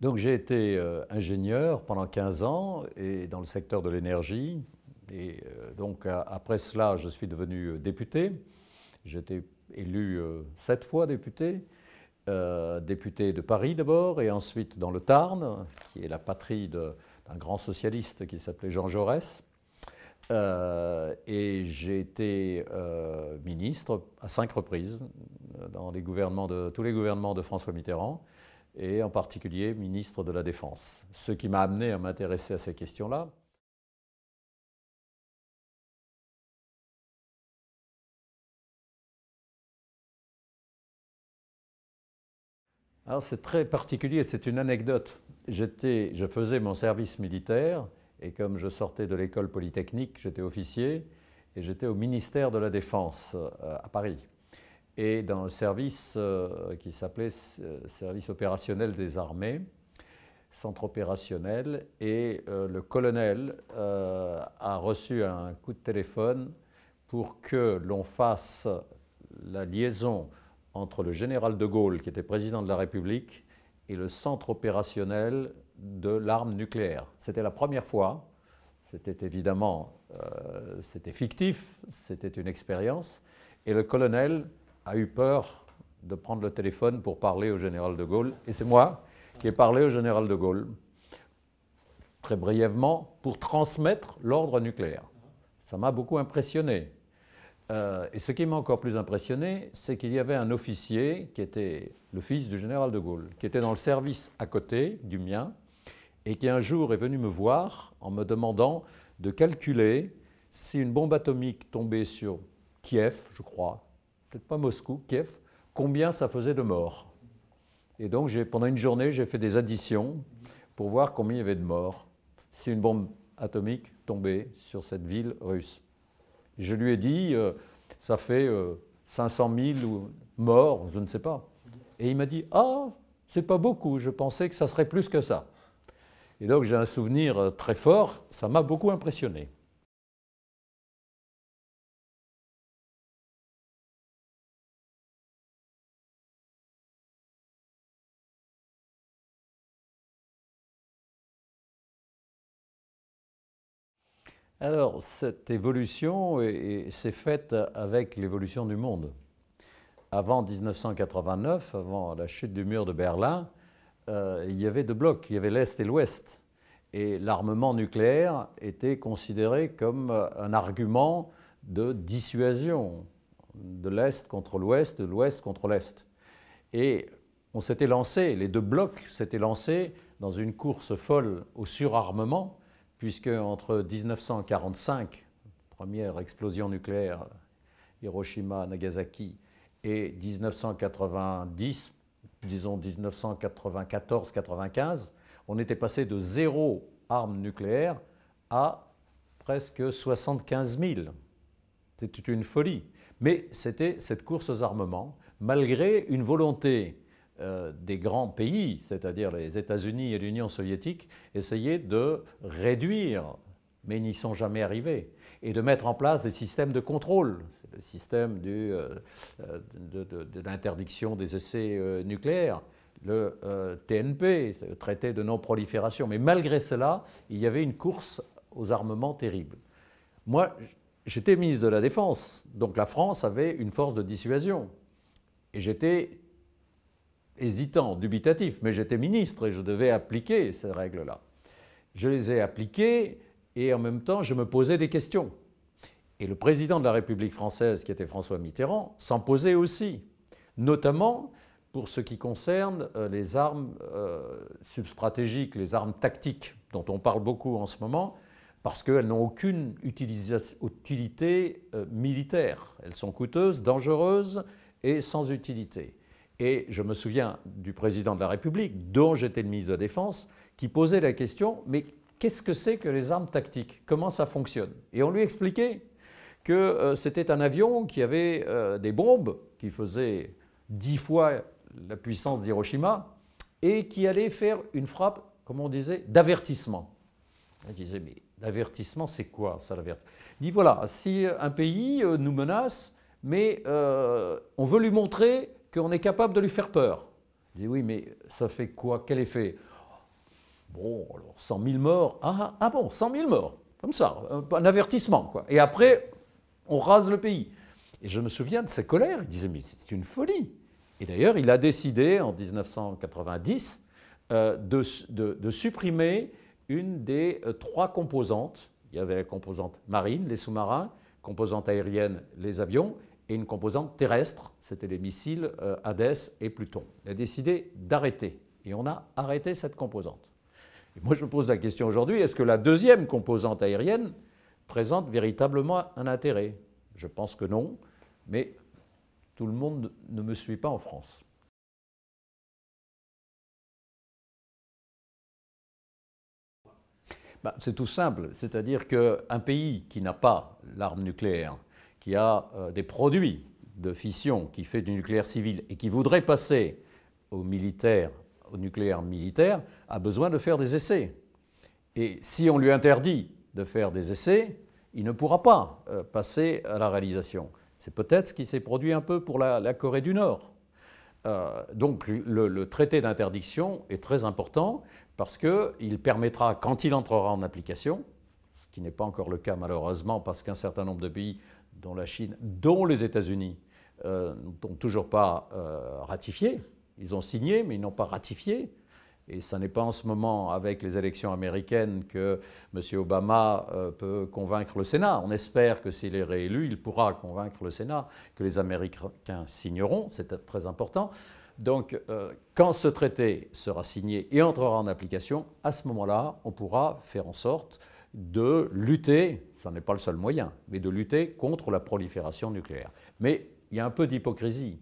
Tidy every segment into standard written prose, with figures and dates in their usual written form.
Donc j'ai été ingénieur pendant 15 ans et dans le secteur de l'énergie. Et donc après cela, je suis devenu député. J'ai été élu 7 fois député. Député de Paris d'abord et ensuite dans le Tarn, qui est la patrie d'un grand socialiste qui s'appelait Jean Jaurès. Et j'ai été ministre à 5 reprises dans tous les gouvernements de François Mitterrand et en particulier ministre de la Défense. Ce qui m'a amené à m'intéresser à ces questions-là. Alors c'est très particulier, c'est une anecdote. Je faisais mon service militaire et comme je sortais de l'école polytechnique, j'étais officier et j'étais au ministère de la Défense à Paris. Et dans le service qui s'appelait Service opérationnel des armées, centre opérationnel, et le colonel a reçu un coup de téléphone pour que l'on fasse la liaison entre le général de Gaulle, qui était président de la République, et le centre opérationnel de l'arme nucléaire. C'était la première fois, c'était évidemment, c'était fictif, c'était une expérience, et le colonel a eu peur de prendre le téléphone pour parler au général de Gaulle, et c'est moi qui ai parlé au général de Gaulle, très brièvement, pour transmettre l'ordre nucléaire. Ça m'a beaucoup impressionné. Et ce qui m'a encore plus impressionné, c'est qu'il y avait un officier qui était le fils du général de Gaulle, qui était dans le service à côté du mien, et qui un jour est venu me voir en me demandant de calculer si une bombe atomique tombait sur Kiev, je crois, peut-être pas Moscou, Kiev, combien ça faisait de morts. Et donc pendant une journée, j'ai fait des additions pour voir combien il y avait de morts si une bombe atomique tombait sur cette ville russe. Je lui ai dit, ça fait 500 000 morts, je ne sais pas. Et il m'a dit, ah, c'est pas beaucoup, je pensais que ça serait plus que ça. Et donc j'ai un souvenir très fort, ça m'a beaucoup impressionné. Alors, cette évolution s'est faite avec l'évolution du monde. Avant 1989, avant la chute du mur de Berlin, il y avait deux blocs, il y avait l'Est et l'Ouest. Et l'armement nucléaire était considéré comme un argument de dissuasion de l'Est contre l'Ouest, de l'Ouest contre l'Est. Et on s'était lancé, les deux blocs s'étaient lancés dans une course folle au surarmement, puisque entre 1945, première explosion nucléaire, Hiroshima, Nagasaki, et 1990, disons 1994-95, on était passé de 0 armes nucléaires à presque 75 000. C'était une folie. Mais c'était cette course aux armements, malgré une volonté des grands pays, c'est-à-dire les États-Unis et l'Union soviétique, essayer de réduire, mais ils n'y sont jamais arrivés, et de mettre en place des systèmes de contrôle. C'est le système de l'interdiction des essais nucléaires, le TNP, le traité de non-prolifération. Mais malgré cela, il y avait une course aux armements terrible. Moi, j'étais ministre de la Défense, donc la France avait une force de dissuasion. Et j'étais hésitant, dubitatif, mais j'étais ministre et je devais appliquer ces règles-là. Je les ai appliquées et en même temps, je me posais des questions. Et le président de la République française, qui était François Mitterrand, s'en posait aussi, notamment pour ce qui concerne les armes substratégiques, les armes tactiques, dont on parle beaucoup en ce moment, parce qu'elles n'ont aucune utilité militaire. Elles sont coûteuses, dangereuses et sans utilité. Et je me souviens du président de la République, dont j'étais le ministre de la Défense, qui posait la question, mais qu'est-ce que c'est que les armes tactiques? Comment ça fonctionne? Et on lui expliquait que c'était un avion qui avait des bombes qui faisaient 10 fois la puissance d'Hiroshima et qui allait faire une frappe, comme on disait, d'avertissement. Il disait, mais l'avertissement, c'est quoi ça, l'avertissement? Il dit, voilà, si un pays nous menace, mais on veut lui montrer qu'on est capable de lui faire peur. Il dit, oui, mais ça fait quoi? Quel effet? Bon, alors 100 000 morts. Ah bon, 100 000 morts, comme ça, un avertissement, quoi. Et après, on rase le pays. Et je me souviens de ses colères. Il disait, mais c'est une folie. Et d'ailleurs, il a décidé, en 1990, de supprimer une des trois composantes. Il y avait la composante marine, les sous-marins, composante aérienne, les avions, et une composante terrestre, c'était les missiles Hadès et Pluton. Il a décidé d'arrêter. Et on a arrêté cette composante. Et moi, je me pose la question aujourd'hui, est-ce que la deuxième composante aérienne présente véritablement un intérêt? Je pense que non, mais tout le monde ne me suit pas en France. C'est tout simple, c'est-à-dire qu'un pays qui n'a pas l'arme nucléaire, qui a des produits de fission, qui fait du nucléaire civil et qui voudrait passer au nucléaire militaire, a besoin de faire des essais. Et si on lui interdit de faire des essais, il ne pourra pas passer à la réalisation. C'est peut-être ce qui s'est produit un peu pour la Corée du Nord. Donc le traité d'interdiction est très important parce qu'il permettra, quand il entrera en application, ce qui n'est pas encore le cas malheureusement parce qu'un certain nombre de pays, dont la Chine, dont les États-Unis, n'ont toujours pas ratifié. Ils ont signé, mais ils n'ont pas ratifié. Et ce n'est pas en ce moment, avec les élections américaines, que M. Obama peut convaincre le Sénat. On espère que s'il est réélu, il pourra convaincre le Sénat, que les Américains signeront, c'est très important. Donc, quand ce traité sera signé et entrera en application, à ce moment-là, on pourra faire en sorte de lutter, ce n'est pas le seul moyen, mais de lutter contre la prolifération nucléaire. Mais il y a un peu d'hypocrisie,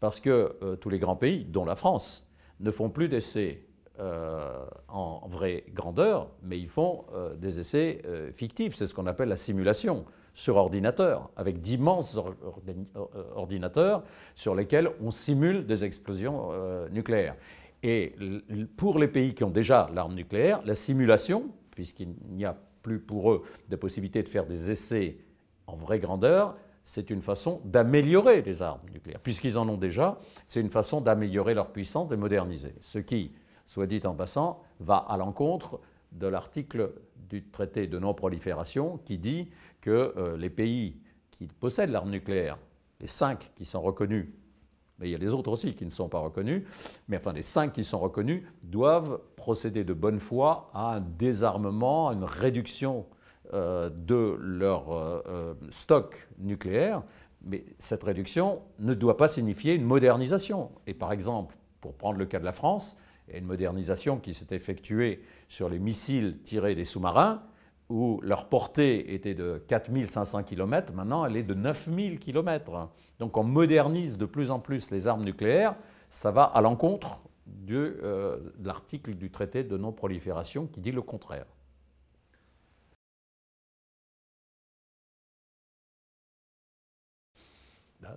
parce que tous les grands pays, dont la France, ne font plus d'essais en vraie grandeur, mais ils font des essais fictifs. C'est ce qu'on appelle la simulation sur ordinateur, avec d'immenses ordinateurs sur lesquels on simule des explosions nucléaires. Et pour les pays qui ont déjà l'arme nucléaire, la simulation, puisqu'il n'y a plus pour eux de possibilité de faire des essais en vraie grandeur, c'est une façon d'améliorer les armes nucléaires. Puisqu'ils en ont déjà, c'est une façon d'améliorer leur puissance, de moderniser. Ce qui, soit dit en passant, va à l'encontre de l'article du traité de non-prolifération qui dit que les pays qui possèdent l'arme nucléaire, les 5 qui sont reconnus, mais il y a les autres aussi qui ne sont pas reconnus, mais enfin les 5 qui sont reconnus doivent procéder de bonne foi à un désarmement, à une réduction de leur stock nucléaire, mais cette réduction ne doit pas signifier une modernisation. Et par exemple, pour prendre le cas de la France, il y a une modernisation qui s'est effectuée sur les missiles tirés des sous-marins, où leur portée était de 4500 km, maintenant elle est de 9000 km. Donc on modernise de plus en plus les armes nucléaires, ça va à l'encontre de l'article du traité de non-prolifération qui dit le contraire.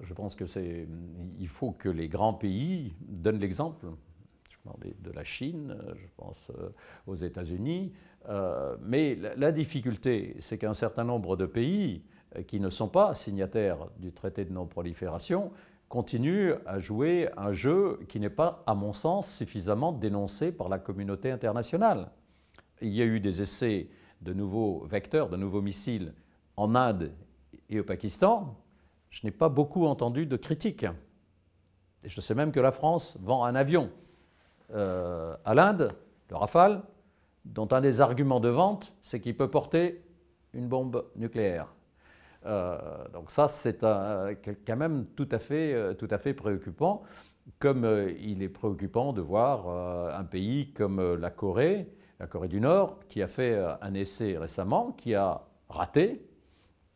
Je pense qu'il faut que les grands pays donnent l'exemple. Je parlais de la Chine, je pense aux États-Unis. Mais la difficulté, c'est qu'un certain nombre de pays qui ne sont pas signataires du traité de non-prolifération continuent à jouer un jeu qui n'est pas, à mon sens, suffisamment dénoncé par la communauté internationale. Il y a eu des essais de nouveaux vecteurs, de nouveaux missiles en Inde et au Pakistan. Je n'ai pas beaucoup entendu de critiques. Et je sais même que la France vend un avion à l'Inde, le Rafale, dont un des arguments de vente, c'est qu'il peut porter une bombe nucléaire. Donc ça, c'est quand même tout à fait préoccupant, comme il est préoccupant de voir un pays comme la Corée du Nord, qui a fait un essai récemment, qui a raté.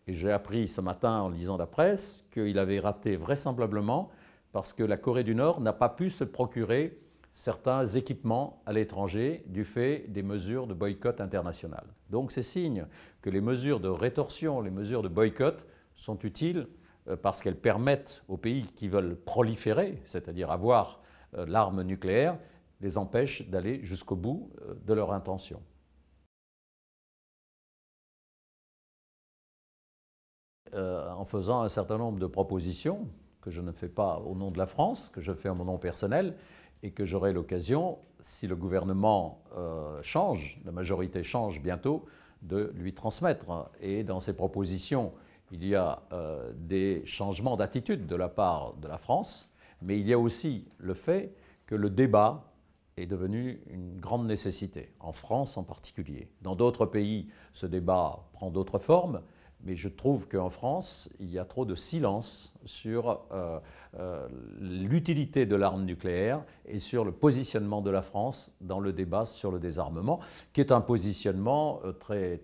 Et j'ai appris ce matin en lisant la presse qu'il avait raté vraisemblablement parce que la Corée du Nord n'a pas pu se procurer certains équipements à l'étranger du fait des mesures de boycott international. Donc c'est signe que les mesures de rétorsion, les mesures de boycott sont utiles parce qu'elles permettent aux pays qui veulent proliférer, c'est-à-dire avoir l'arme nucléaire, les empêchent d'aller jusqu'au bout de leur intention. En faisant un certain nombre de propositions que je ne fais pas au nom de la France, que je fais en mon nom personnel, et que j'aurai l'occasion, si le gouvernement change, la majorité change bientôt, de lui transmettre. Et dans ces propositions, il y a des changements d'attitude de la part de la France, mais il y a aussi le fait que le débat est devenu une grande nécessité, en France en particulier. Dans d'autres pays, ce débat prend d'autres formes, mais je trouve qu'en France, il y a trop de silence sur l'utilité de l'arme nucléaire et sur le positionnement de la France dans le débat sur le désarmement, qui est un positionnement très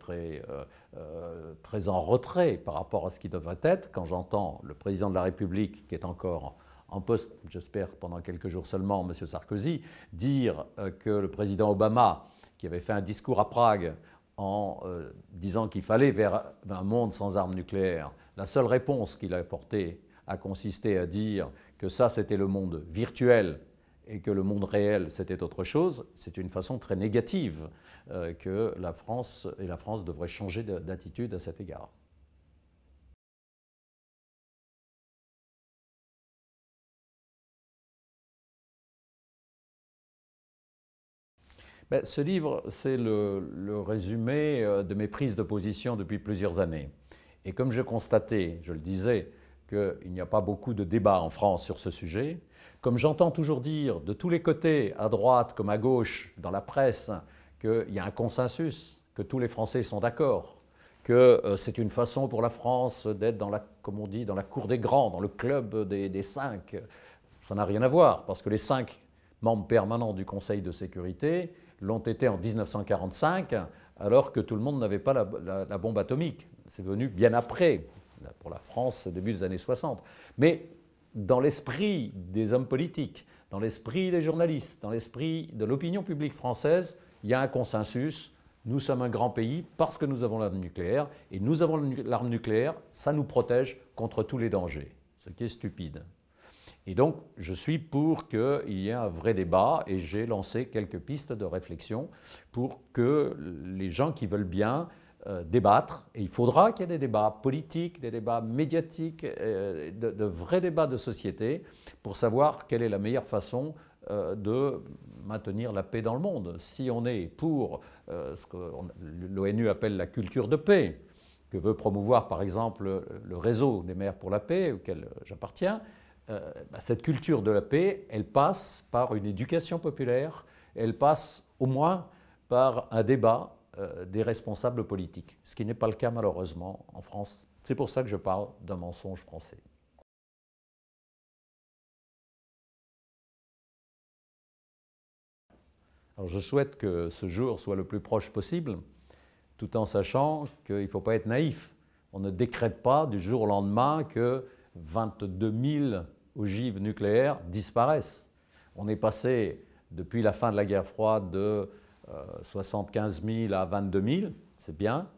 en retrait par rapport à ce qui devrait être. Quand j'entends le président de la République, qui est encore en poste, j'espère pendant quelques jours seulement, M. Sarkozy, dire que le président Obama, qui avait fait un discours à Prague en disant qu'il fallait vers un monde sans armes nucléaires, la seule réponse qu'il a apportée a consisté à dire que ça c'était le monde virtuel et que le monde réel c'était autre chose, c'est une façon très négative que la France devrait changer d'attitude à cet égard. Ce livre, c'est le résumé de mes prises de position depuis plusieurs années. Et comme je constatais, je le disais, qu'il n'y a pas beaucoup de débats en France sur ce sujet, comme j'entends toujours dire de tous les côtés, à droite comme à gauche, dans la presse, qu'il y a un consensus, que tous les Français sont d'accord, que c'est une façon pour la France d'être dans la, comme on dit, dans la cour des grands, dans le club des 5. Ça n'a rien à voir, parce que les 5 membres permanents du Conseil de sécurité l'ont été en 1945, alors que tout le monde n'avait pas la bombe atomique. C'est venu bien après, pour la France, début des années 60. Mais dans l'esprit des hommes politiques, dans l'esprit des journalistes, dans l'esprit de l'opinion publique française, il y a un consensus. Nous sommes un grand pays parce que nous avons l'arme nucléaire, et nous avons l'arme nucléaire, ça nous protège contre tous les dangers, ce qui est stupide. Et donc, je suis pour qu'il y ait un vrai débat et j'ai lancé quelques pistes de réflexion pour que les gens qui veulent bien débattre, et il faudra qu'il y ait des débats politiques, des débats médiatiques, de vrais débats de société pour savoir quelle est la meilleure façon de maintenir la paix dans le monde. Si on est pour ce que l'ONU appelle la culture de paix, que veut promouvoir par exemple le réseau des maires pour la paix auquel j'appartiens, cette culture de la paix, elle passe par une éducation populaire, elle passe au moins par un débat des responsables politiques, ce qui n'est pas le cas malheureusement en France. C'est pour ça que je parle d'un mensonge français. Alors je souhaite que ce jour soit le plus proche possible, tout en sachant qu'il ne faut pas être naïf. On ne décrète pas du jour au lendemain que 22 000 ogives nucléaires disparaissent. On est passé, depuis la fin de la guerre froide, de 75 000 à 22 000, c'est bien,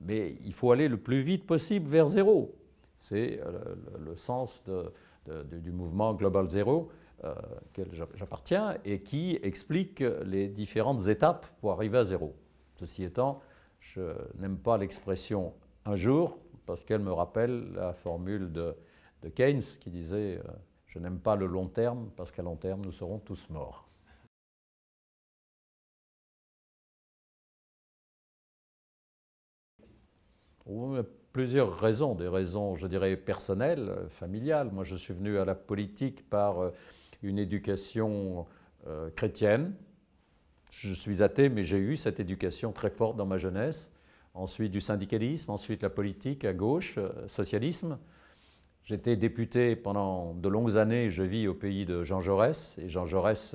mais il faut aller le plus vite possible vers zéro. C'est le sens du mouvement Global Zero auquel j'appartiens et qui explique les différentes étapes pour arriver à zéro. Ceci étant, je n'aime pas l'expression « un jour » parce qu'elle me rappelle la formule de Keynes qui disait « je n'aime pas le long terme parce qu'à long terme nous serons tous morts ». Plusieurs raisons, des raisons, je dirais, personnelles, familiales. Moi, je suis venu à la politique par une éducation chrétienne. Je suis athée, mais j'ai eu cette éducation très forte dans ma jeunesse. Ensuite, du syndicalisme, ensuite la politique à gauche, socialisme. J'étais député pendant de longues années, je vis au pays de Jean Jaurès. Et Jean Jaurès,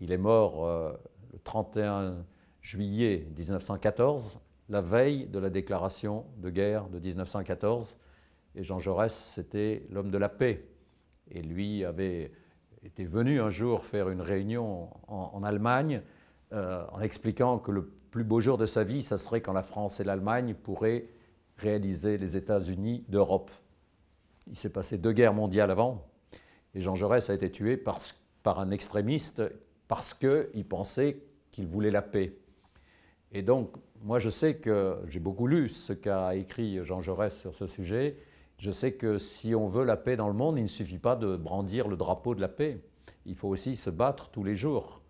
il est mort le 31 juillet 1914, la veille de la déclaration de guerre de 1914. Et Jean Jaurès, c'était l'homme de la paix. Et lui avait été venu un jour faire une réunion en Allemagne en expliquant que le plus beau jour de sa vie, ça serait quand la France et l'Allemagne pourraient réaliser les États-Unis d'Europe. Il s'est passé 2 guerres mondiales avant, et Jean Jaurès a été tué par un extrémiste parce qu'il pensait qu'il voulait la paix. Et donc, moi je sais que j'ai beaucoup lu ce qu'a écrit Jean Jaurès sur ce sujet. Je sais que si on veut la paix dans le monde, il ne suffit pas de brandir le drapeau de la paix. il faut aussi se battre tous les jours.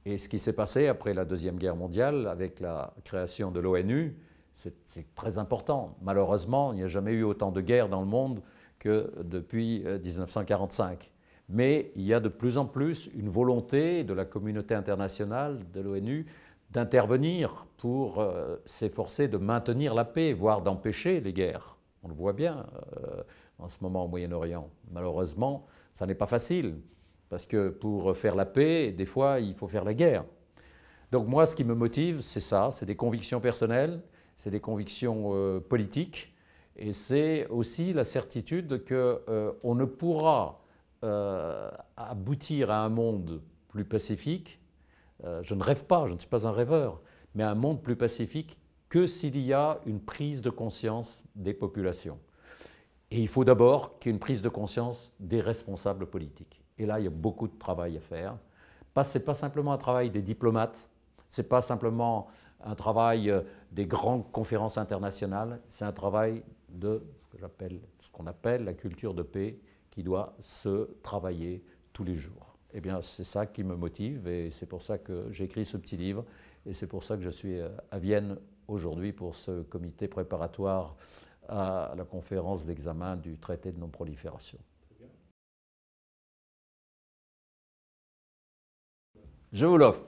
Et ce qui s'est passé après la Deuxième Guerre mondiale, avec la création de l'ONU, c'est très important. Malheureusement, il n'y a jamais eu autant de guerres dans le monde que depuis 1945. Mais il y a de plus en plus une volonté de la communauté internationale, de l'ONU, d'intervenir pour s'efforcer de maintenir la paix, voire d'empêcher les guerres. On le voit bien en ce moment au Moyen-Orient. Malheureusement, ça n'est pas facile, parce que pour faire la paix, des fois, il faut faire la guerre. Donc moi, ce qui me motive, c'est ça, c'est des convictions personnelles, c'est des convictions politiques, et c'est aussi la certitude qu'on ne pourra aboutir à un monde plus pacifique. Je ne rêve pas, je ne suis pas un rêveur, mais un monde plus pacifique que s'il y a une prise de conscience des populations. Et il faut d'abord qu'il y ait une prise de conscience des responsables politiques. Et là, il y a beaucoup de travail à faire. Ce n'est pas simplement un travail des diplomates, ce n'est pas simplement un travail des grandes conférences internationales, c'est un travail de ce qu'on appelle la culture de paix qui doit se travailler tous les jours. Eh bien, c'est ça qui me motive et c'est pour ça que j'ai écrit ce petit livre et c'est pour ça que je suis à Vienne aujourd'hui pour ce comité préparatoire à la conférence d'examen du traité de non-prolifération. Je vous l'offre.